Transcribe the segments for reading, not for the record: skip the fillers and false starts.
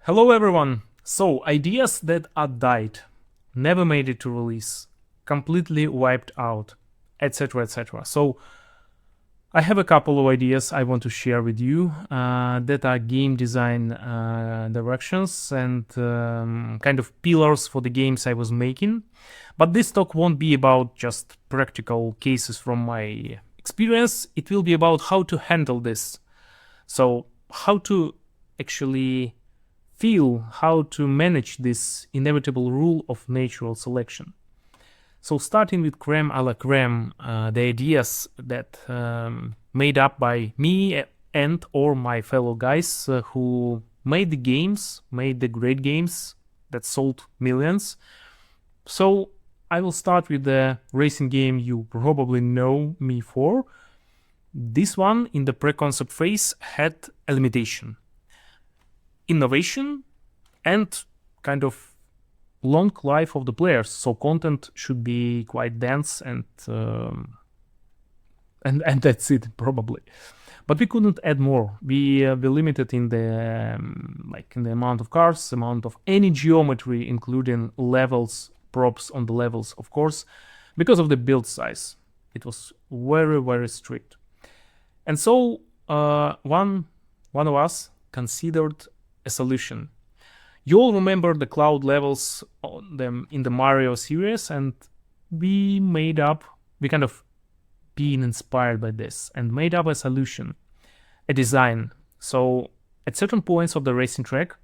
Hello everyone! So, ideas that are died, never made it to release, completely wiped out, etc. etc. So, I have a couple of ideas I want to share with you that are game design directions and kind of pillars for the games I was making. But this talk won't be about just practical cases from my experience, it will be about how to handle this. So, how to actually feel how to manage this inevitable rule of natural selection. So starting with creme a la creme, the ideas that made up by me and or my fellow guys who made the games, made the great games that sold millions. So I will start with the racing game you probably know me for. This one in the pre-concept phase had a limitation. Innovation and kind of long life of the players, so content should be quite dense and that's it probably. But we couldn't add more. We were limited in the in the amount of cars, amount of any geometry, including levels, props on the levels, of course, because of the build size. It was very strict, and so one of us considered a solution. You all remember the cloud levels on them in the Mario series, and we kind of being inspired by this and made up a solution, a design. So at certain points of the racing track,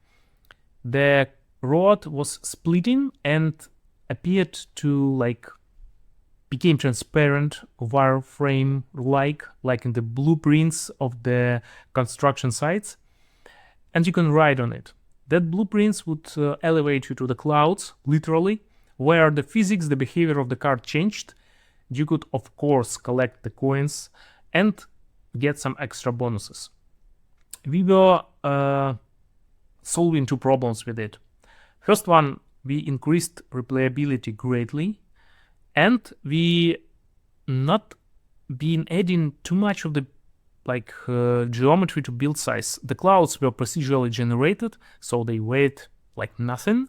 the road was splitting and appeared to became transparent, wireframe like in the blueprints of the construction sites, and you can ride on it. That blueprints would elevate you to the clouds, literally, where the physics, the behavior of the car changed. You could, of course, collect the coins and get some extra bonuses. We were solving two problems with it. First one, we increased replayability greatly, and we not been adding too much of the geometry to build size. The clouds were procedurally generated, so they weighed like nothing,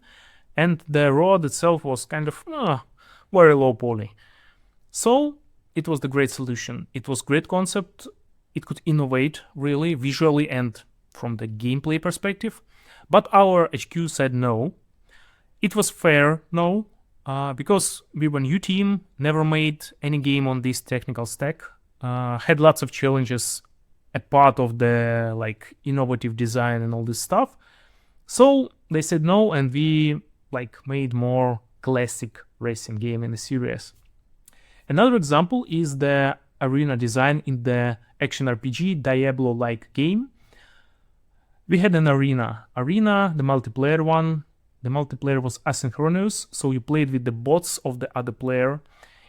and the road itself was kind of very low poly. So it was the great solution. It was great concept. It could innovate really visually and from the gameplay perspective, but our HQ said no. It was fair no, because we were a new team, never made any game on this technical stack, had lots of challenges a part of the innovative design and all this stuff. So they said no, and we made more classic racing game in the series. Another example is the arena design in the action RPG Diablo-like game. We had an arena, the multiplayer one. The multiplayer was asynchronous, so you played with the bots of the other player.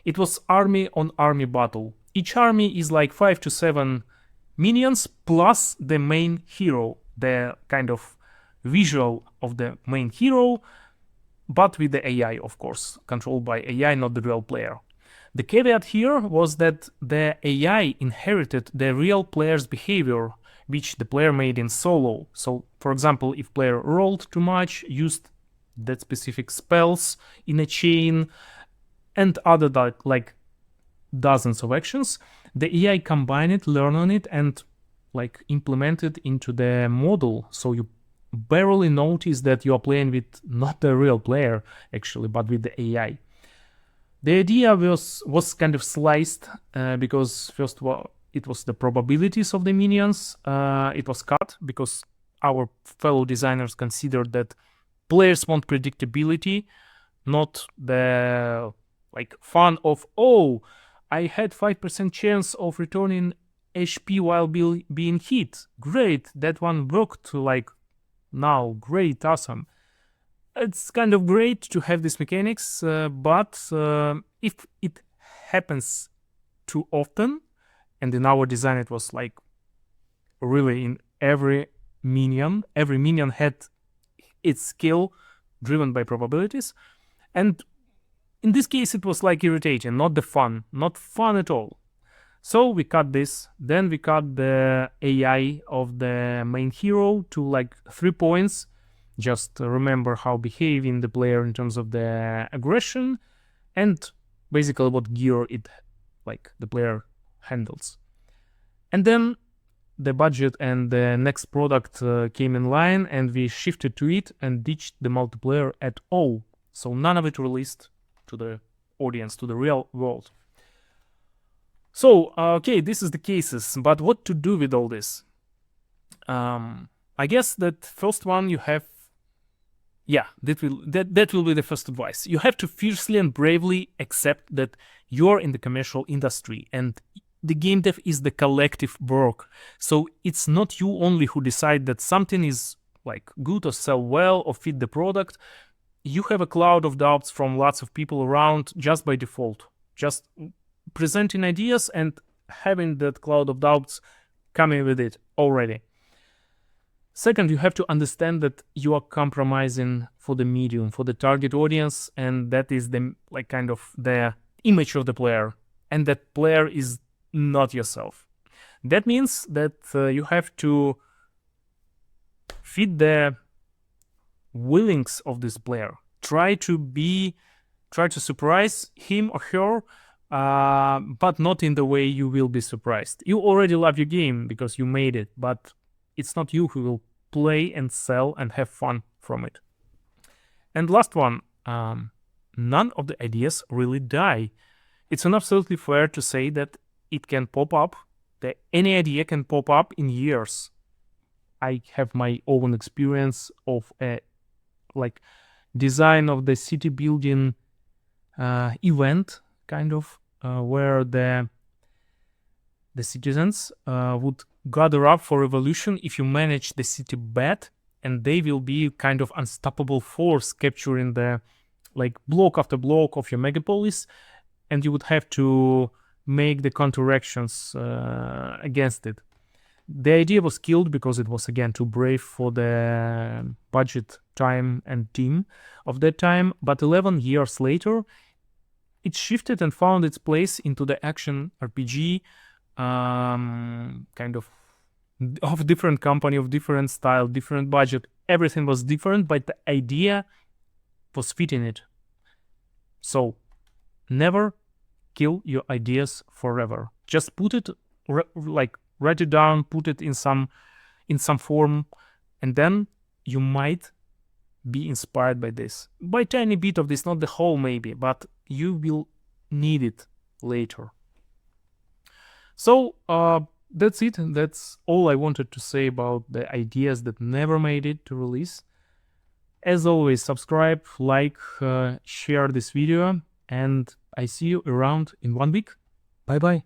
It was army on army battle. Each army is like 5 to 7 minions plus the main hero, the kind of visual of the main hero, but with the AI, of course, controlled by AI, not the real player. The caveat here was that the AI inherited the real player's behavior, which the player made in solo. So, for example, if player rolled too much, used that specific spells in a chain, and other dozens of actions, the AI combine it, learn on it, and implement it into the model. So you barely notice that you are playing with not the real player actually, but with the AI. The idea was kind of sliced because first of all, it was the probabilities of the minions. It was cut because our fellow designers considered that players want predictability, not the fun of, oh, I had 5% chance of returning HP while being hit. Great, that one worked now. Great, awesome. It's kind of great to have these mechanics, but if it happens too often, and in our design it was really in every minion had its skill driven by probabilities, and in this case it was irritating, not fun at all. So we cut this, then we cut the AI of the main hero to 3 points, Just remember how behaving the player in terms of the aggression and basically what gear it like the player handles. And then the budget and the next product came in line, and we shifted to it and ditched the multiplayer at all. So none of it released to the audience, to the real world. So, okay, this is the cases, but what to do with all this? I guess that first one you have, that will be the first advice. You have to fiercely and bravely accept that you're in the commercial industry, and the game dev is the collective work. So it's not you only who decide that something is like good or sell well or fit the product. You have a cloud of doubts from lots of people around just by default. Just presenting ideas and having that cloud of doubts coming with it already. Second, you have to understand that you are compromising for the medium, for the target audience, and that is the like kind of the image of the player, and that player is not yourself. That means that you have to fit the willings of this player. Try to surprise him or her, but not in the way you will be surprised. You already love your game because you made it, but it's not you who will play and sell and have fun from it. And last one, none of the ideas really die. It's not absolutely fair to say that it can pop up, that any idea can pop up in years. I have my own experience of a like design of the city building event, kind of, where the citizens would gather up for revolution if you manage the city bad, and they will be kind of unstoppable force capturing the like block after block of your megapolis, and you would have to make the counteractions against it. The idea was killed because it was again too brave for the budget, time and team of that time, but 11 years later it shifted and found its place into the action RPG, kind of different company, of different style, different budget. Everything was different, but the idea was fitting it. So never kill your ideas forever. Just put it write it down, put it in some form, and then you might be inspired by this, by a tiny bit of this, not the whole maybe, but you will need it later. So that's it. That's all I wanted to say about the ideas that never made it to release. As always, subscribe, like, share this video, and I see you around in 1 week. Bye bye.